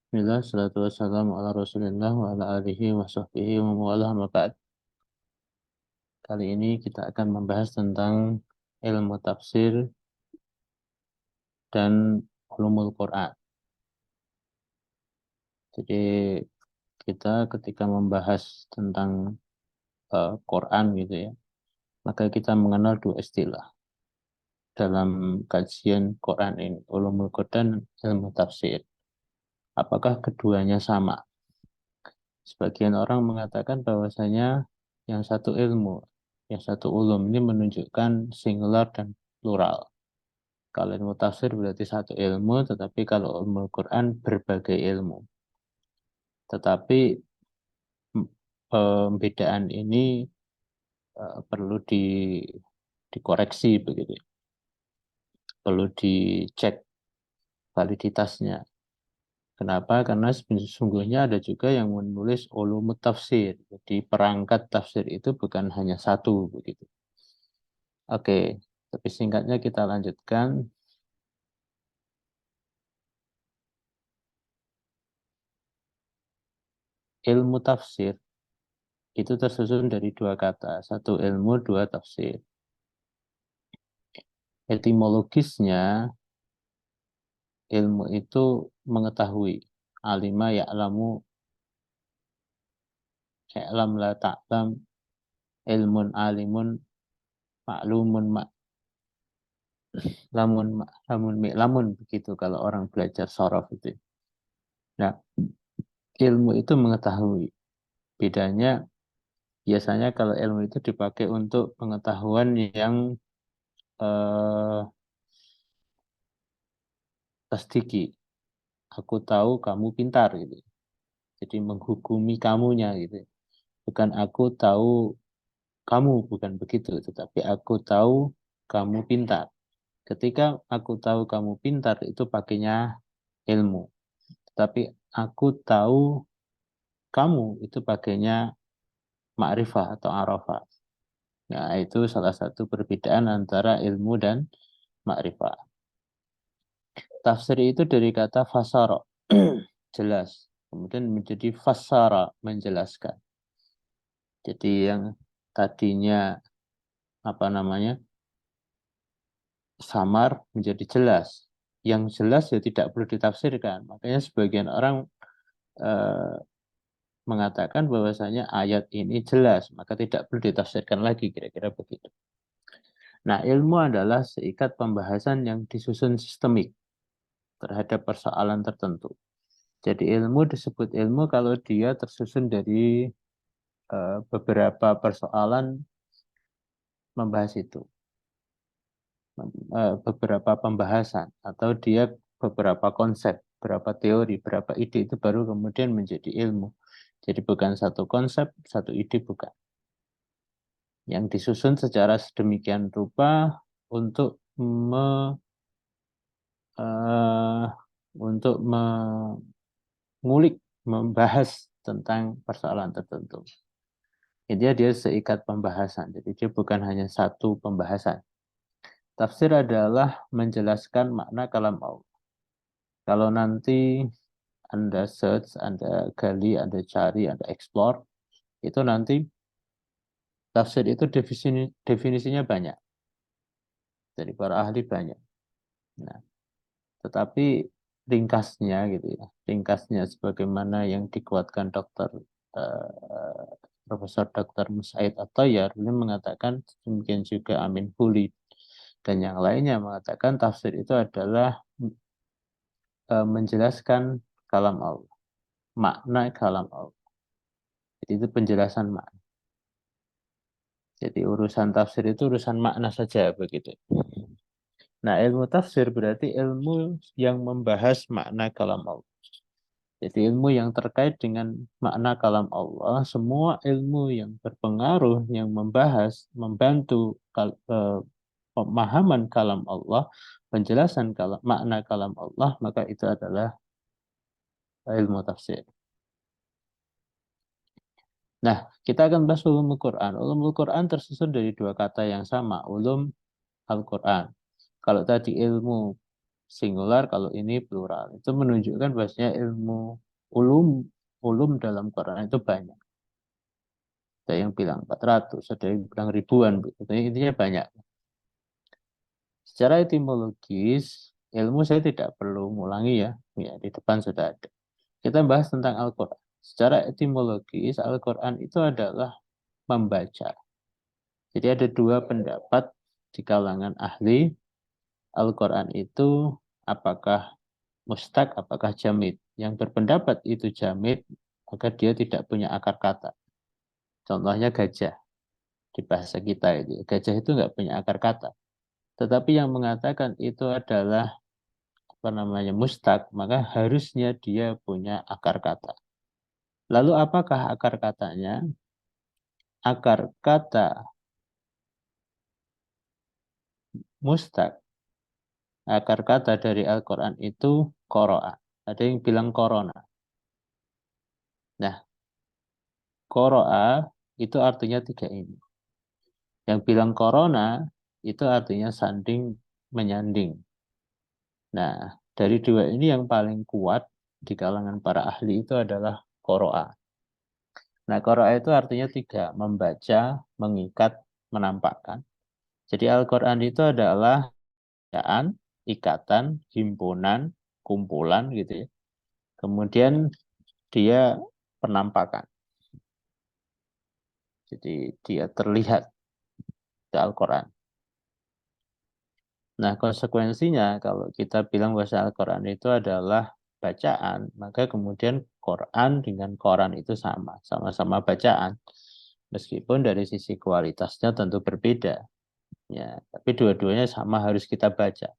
Bismillah, salatu wassalamu ala rasulillah wa ala alihi wa sahbihi wa mawalah ma ba'd. Kali ini kita akan membahas tentang ilmu tafsir dan ulumul Quran. Jadi kita ketika membahas tentang Quran gitu ya, maka kita mengenal dua istilah dalam kajian Quran ini, ulumul Quran dan ilmu tafsir. Apakah keduanya sama? Sebagian orang mengatakan bahwasanya yang satu ilmu, yang satu ulum ini menunjukkan singular dan plural. Kalau ilmu tafsir berarti satu ilmu, tetapi kalau ilmu Quran berbagai ilmu. Tetapi pembedaan ini perlu dikoreksi begitu, perlu dicek validitasnya. Kenapa? Karena sesungguhnya ada juga yang menulis ulumut tafsir. Jadi perangkat tafsir itu bukan hanya satu begitu. Oke, tapi singkatnya kita lanjutkan. Ilmu tafsir itu tersusun dari dua kata, satu ilmu, dua tafsir. Etimologisnya, ilmu itu mengetahui. Alima ya'lamu, i'lam la ta'lam, ilmun alimun, ma'lumun ma'lamun, ma'lamun mi'lamun. Begitu kalau orang belajar sorof itu. Nah, ilmu itu mengetahui. Bedanya, biasanya kalau ilmu itu dipakai untuk pengetahuan yang eh, tasdiki. Aku tahu kamu pintar gitu. Jadi menghukumi kamunya gitu. Bukan aku tahu kamu, bukan begitu. Tetapi aku tahu kamu pintar. Ketika aku tahu kamu pintar itu pakainya ilmu. Tetapi aku tahu kamu itu pakainya ma'rifah atau arafah. Nah, itu salah satu perbedaan antara ilmu dan ma'rifah. Tafsir itu dari kata fasara, jelas. Kemudian menjadi fasara, menjelaskan. Jadi yang tadinya apa namanya samar menjadi jelas. Yang jelas ya tidak perlu ditafsirkan. Makanya sebagian orang eh, mengatakan bahwasanya ayat ini jelas, maka tidak perlu ditafsirkan lagi, kira-kira begitu. Nah, ilmu adalah seikat pembahasan yang disusun sistemik terhadap persoalan tertentu. Jadi ilmu disebut ilmu kalau dia tersusun dari beberapa persoalan membahas itu, beberapa pembahasan, atau dia beberapa konsep, beberapa teori, beberapa ide itu baru kemudian menjadi ilmu. Jadi bukan satu konsep, satu ide, bukan. Yang disusun secara sedemikian rupa untuk eh, untuk mengulik, membahas tentang persoalan tertentu. Intinya dia seikat pembahasan, jadi dia bukan hanya satu pembahasan. Tafsir adalah menjelaskan makna kalam Allah. Kalau nanti Anda search, Anda gali, Anda cari, Anda explore, itu nanti tafsir itu definisinya banyak, dari para ahli banyak. Nah, tetapi ringkasnya gitu ya, ringkasnya sebagaimana yang dikuatkan eh, Profesor Dr. Musaid At-Thayyar ini mengatakan, demikian juga Amin Huli dan yang lainnya mengatakan tafsir itu adalah menjelaskan kalam Allah, makna kalam Allah. Jadi itu penjelasan makna. Jadi urusan tafsir itu urusan makna saja begitu. Nah, ilmu tafsir berarti ilmu yang membahas makna kalam Allah. Jadi ilmu yang terkait dengan makna kalam Allah, semua ilmu yang berpengaruh, yang membahas, membantu pemahaman kalam Allah, penjelasan makna kalam Allah, maka itu adalah ilmu tafsir. Nah, kita akan bahas ulumul Quran. Ulumul Quran tersusun dari dua kata yang sama, ulum Al-Quran. Kalau tadi ilmu singular, kalau ini plural. Itu menunjukkan bahwasanya ilmu ulum dalam Quran itu banyak. Ada yang bilang 400, ada yang bilang ribuan. Intinya banyak. Secara etimologis, ilmu saya tidak perlu ngulangi ya. Ya, di depan sudah ada. Kita bahas tentang Al-Quran. Secara etimologis, Al-Quran itu adalah membaca. Jadi ada dua pendapat di kalangan ahli. Al-Quran itu apakah mustaq, apakah jamid. Yang berpendapat itu jamid, maka dia tidak punya akar kata. Contohnya gajah. Di bahasa kita itu. Gajah itu nggak punya akar kata. Tetapi yang mengatakan itu adalah apa namanya mustaq, maka harusnya dia punya akar kata. Lalu apakah akar katanya? Akar kata mustaq, akar kata dari Al-Quran itu qoro'a. Ada yang bilang korona. Nah, qoro'a itu artinya tiga ini. Yang bilang corona itu artinya sanding, menyanding. Nah, dari dua ini yang paling kuat di kalangan para ahli itu adalah qoro'a. Nah, qoro'a itu artinya tiga, membaca, mengikat, menampakkan. Jadi Al-Quran itu adalah bacaan, ikatan, himpunan, kumpulan gitu ya. Kemudian dia penampakan. Jadi dia terlihat di Al-Quran. Nah, konsekuensinya kalau kita bilang bahasa Al-Quran itu adalah bacaan, maka kemudian Quran dengan Quran itu sama, sama-sama bacaan. Meskipun dari sisi kualitasnya tentu berbeda. Ya, tapi dua-duanya sama harus kita baca.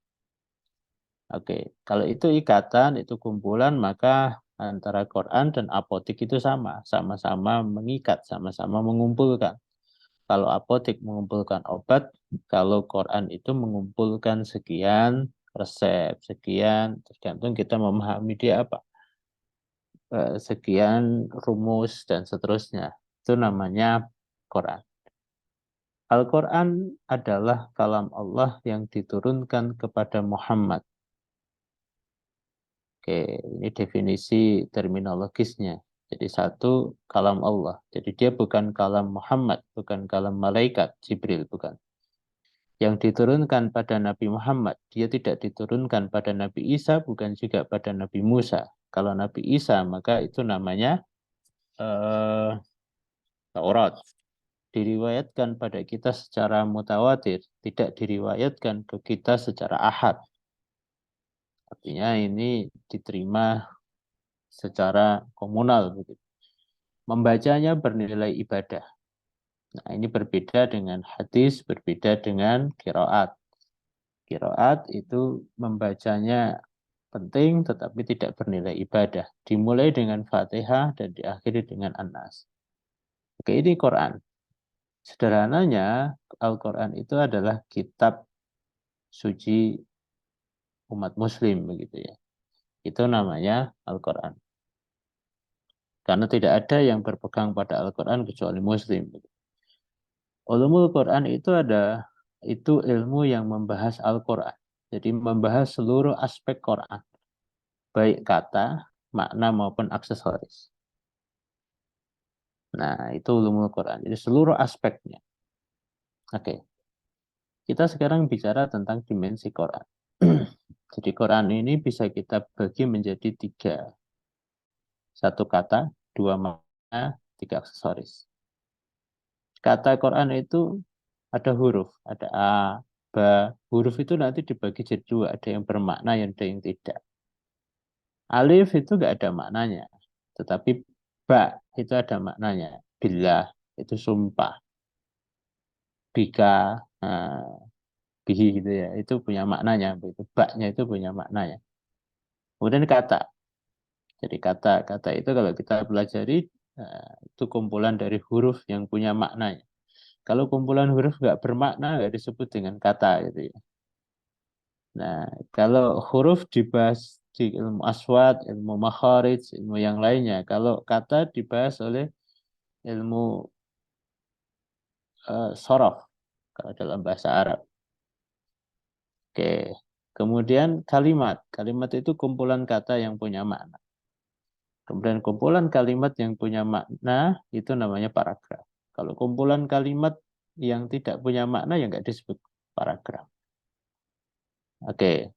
Oke, kalau itu ikatan, itu kumpulan, maka antara Quran dan apotik itu sama, sama-sama mengikat, sama-sama mengumpulkan. Kalau apotik mengumpulkan obat, kalau Quran itu mengumpulkan sekian resep, sekian, tergantung kita memahami dia apa. Sekian rumus dan seterusnya. Itu namanya Quran. Al-Quran adalah kalam Allah yang diturunkan kepada Muhammad. Oke, ini definisi terminologisnya. Jadi satu, kalam Allah. Jadi dia bukan kalam Muhammad, bukan kalam malaikat, Jibril, bukan. Yang diturunkan pada Nabi Muhammad, dia tidak diturunkan pada Nabi Isa, bukan juga pada Nabi Musa. Kalau Nabi Isa, maka itu namanya eh, Taurat. Diriwayatkan pada kita secara mutawatir, tidak diriwayatkan ke kita secara ahad. Artinya ini diterima secara komunal begitu. Membacanya bernilai ibadah. Nah, ini berbeda dengan hadis, berbeda dengan qiraat. Qiraat itu membacanya penting tetapi tidak bernilai ibadah. Dimulai dengan Fatihah dan diakhiri dengan An-Nas. Oke, ini Quran. Sederhananya, Al-Quran itu adalah kitab suci umat muslim begitu ya. Itu namanya Al-Quran. Karena tidak ada yang berpegang pada Al-Quran kecuali muslim. Ulumul Quran itu ilmu yang membahas Al-Quran. Jadi membahas seluruh aspek Quran, baik kata, makna maupun aksesoris. Nah, itu ulumul Quran. Jadi seluruh aspeknya. Oke, kita sekarang bicara tentang dimensi Quran. Jadi Quran ini bisa kita bagi menjadi tiga. Satu kata, dua makna, tiga aksesoris. Kata Quran itu ada huruf, ada A, Ba. Huruf itu nanti dibagi jadi dua, ada yang bermakna, ada yang tidak. Alif itu nggak ada maknanya, tetapi Ba itu ada maknanya. Billah itu sumpah. Bika, nah, bihi gitu ya, itu punya maknanya. Begitu. Baknya itu punya maknanya. Kemudian kata. Jadi kata-kata itu kalau kita pelajari, itu kumpulan dari huruf yang punya maknanya. Kalau kumpulan huruf nggak bermakna, nggak disebut dengan kata gitu ya. Nah, kalau huruf dibahas di ilmu aswad, ilmu makharij, ilmu yang lainnya. Kalau kata dibahas oleh ilmu sorof, kalau dalam bahasa Arab. Oke. Kemudian kalimat. Kalimat itu kumpulan kata yang punya makna. Kemudian kumpulan kalimat yang punya makna itu namanya paragraf. Kalau kumpulan kalimat yang tidak punya makna ya nggak disebut paragraf. Oke,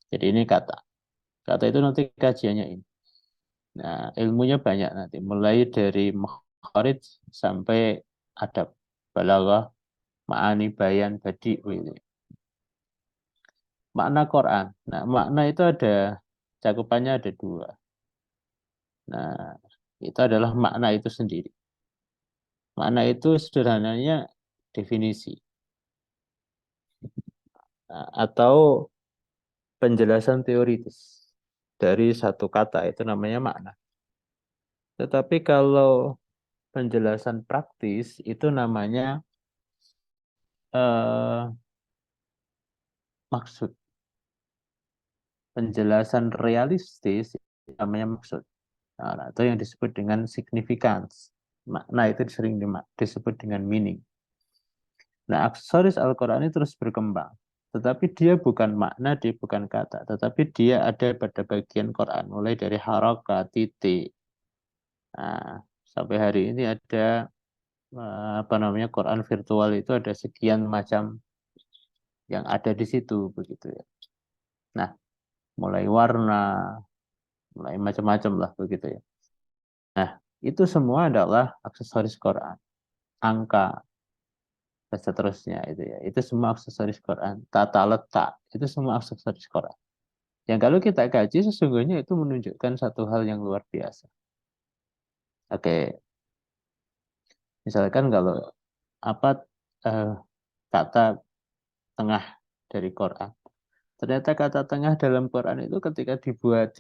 jadi ini kata. Kata itu nanti kajiannya ini. Nah, ilmunya banyak nanti. Mulai dari makharij sampai adab, balaghah, ma'ani, bayan, badi. Gitu. Makna Quran. Nah, makna itu ada, cakupannya ada dua. Nah, itu adalah makna itu sendiri. Makna itu sederhananya definisi. Nah, atau penjelasan teoritis dari satu kata itu namanya makna. Tetapi kalau penjelasan praktis itu namanya eh, maksud. Penjelasan realistis namanya maksud. Nah, itu yang disebut dengan significance. Makna itu sering disebut dengan meaning. Nah, aksesoris Al-Quran ini terus berkembang. Tetapi dia bukan makna, dia bukan kata. Tetapi dia ada pada bagian Quran. Mulai dari harokat, titik. Nah, sampai hari ini ada apa namanya Quran virtual itu ada sekian macam yang ada di situ begitu ya. Nah, mulai warna, mulai macam-macam lah begitu ya. Nah, itu semua adalah aksesoris Quran. Angka dan seterusnya itu ya. Itu semua aksesoris Quran. Tata letak, itu semua aksesoris Quran. Yang kalau kita kaji sesungguhnya itu menunjukkan satu hal yang luar biasa. Oke, misalkan kalau apa eh, kata tengah dari Quran. Ternyata kata tengah dalam Quran itu ketika dibuat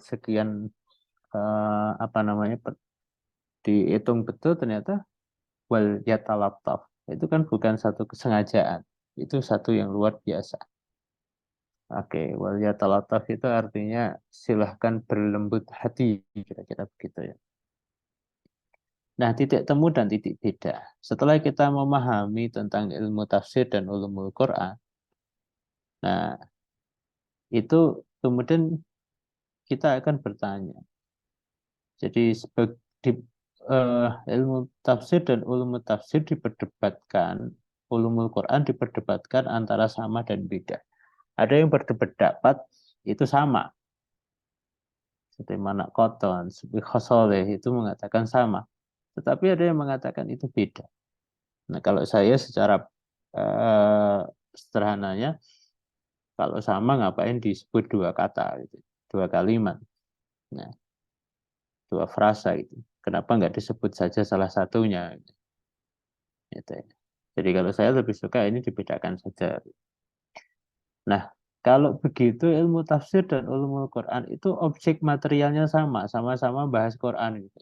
sekian apa namanya dihitung betul ternyata wal yatalattaf. Itu kan bukan satu kesengajaan. Itu satu yang luar biasa. Oke, wal yatalattaf itu artinya silahkan berlembut hati, kira-kira begitu ya. Nah, titik temu dan titik beda. Setelah kita memahami tentang ilmu tafsir dan ulumul Quran, nah itu kemudian kita akan bertanya. Jadi ilmu tafsir dan ulumul tafsir diperdebatkan, ulumul Quran diperdebatkan antara sama dan beda. Ada yang berpendapat itu sama. Seperti mana Koton, seperti Khosoleh itu mengatakan sama. Tetapi ada yang mengatakan itu beda. Nah, kalau saya secara eh, sederhananya, kalau sama ngapain disebut dua kata, gitu, dua kalimat, nah, dua frasa itu. Kenapa nggak disebut saja salah satunya? Gitu ya. Jadi kalau saya lebih suka ini dibedakan saja. Nah, kalau begitu ilmu tafsir dan ilmu Quran itu objek materialnya sama, sama-sama bahas Quran gitu.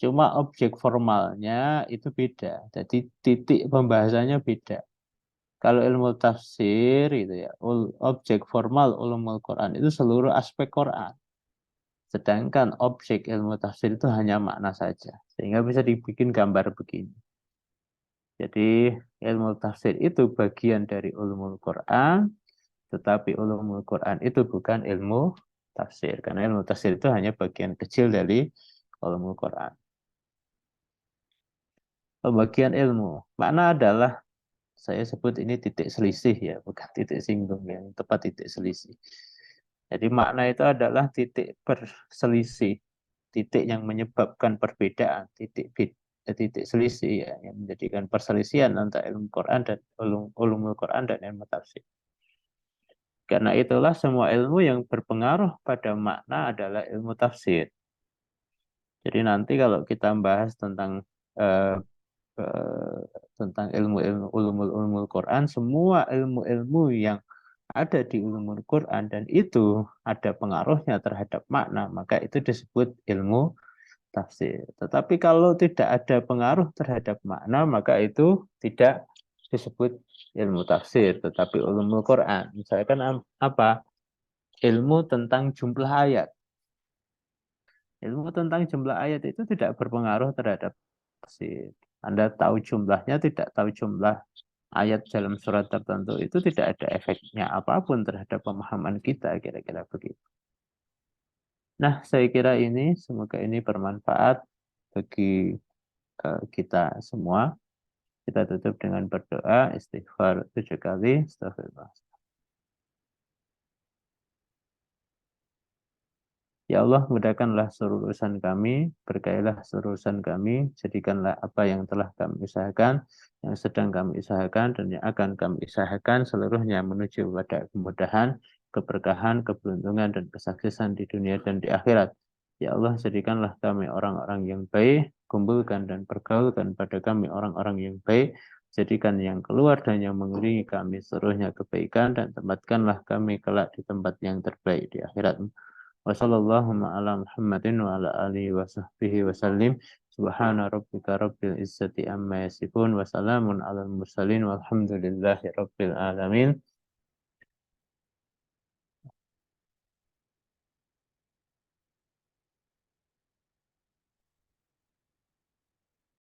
Cuma objek formalnya itu beda. Jadi titik pembahasannya beda. Kalau ilmu tafsir itu ya, objek formal ulumul Quran itu seluruh aspek Quran. Sedangkan objek ilmu tafsir itu hanya makna saja. Sehingga bisa dibikin gambar begini. Jadi ilmu tafsir itu bagian dari ulumul Quran, tetapi ulumul Quran itu bukan ilmu tafsir. Karena ilmu tafsir itu hanya bagian kecil dari ulumul Quran. Pembagian ilmu. Makna adalah, saya sebut ini titik selisih ya, bukan titik singgung yang tepat titik selisih. Jadi makna itu adalah titik perselisih, titik yang menyebabkan perbedaan, titik selisih ya, yang menjadikan perselisihan antara ilmu Quran dan ulumul Quran dan ilmu tafsir. Karena itulah semua ilmu yang berpengaruh pada makna adalah ilmu tafsir. Jadi nanti kalau kita bahas eh, tentang ilmu-ilmu ulumul Quran, semua ilmu-ilmu yang ada di ulumul Quran dan itu ada pengaruhnya terhadap makna, maka itu disebut ilmu tafsir. Tetapi kalau tidak ada pengaruh terhadap makna, maka itu tidak disebut ilmu tafsir, tetapi ulumul Quran. Misalkan apa? Ilmu tentang jumlah ayat. Ilmu tentang jumlah ayat itu tidak berpengaruh terhadap tafsir. Anda tahu jumlahnya, tidak tahu jumlah ayat dalam surat tertentu itu tidak ada efeknya apapun terhadap pemahaman kita, kira-kira begitu. Nah, saya kira ini, semoga ini bermanfaat bagi kita semua. Kita tutup dengan berdoa, istighfar 7 kali, astagfirullah. Ya Allah, mudahkanlah seluruh urusan kami, berkailah seluruh urusan kami, jadikanlah apa yang telah kami usahakan, yang sedang kami usahakan, dan yang akan kami usahakan seluruhnya menuju pada kemudahan, keberkahan, keberuntungan, dan kesuksesan di dunia dan di akhirat. Ya Allah, jadikanlah kami orang-orang yang baik, kumpulkan dan pergaulkan pada kami orang-orang yang baik, jadikan yang keluar dan yang mengelilingi kami seluruhnya kebaikan, dan tempatkanlah kami kelak di tempat yang terbaik di akhirat. Wassallallahu ala Muhammadin wa ala alihi wa sahbihi wa sallim. Subhana rabbika rabbil izzati amma yasifun wa salamun alal mursalin walhamdulillahi rabbil alamin.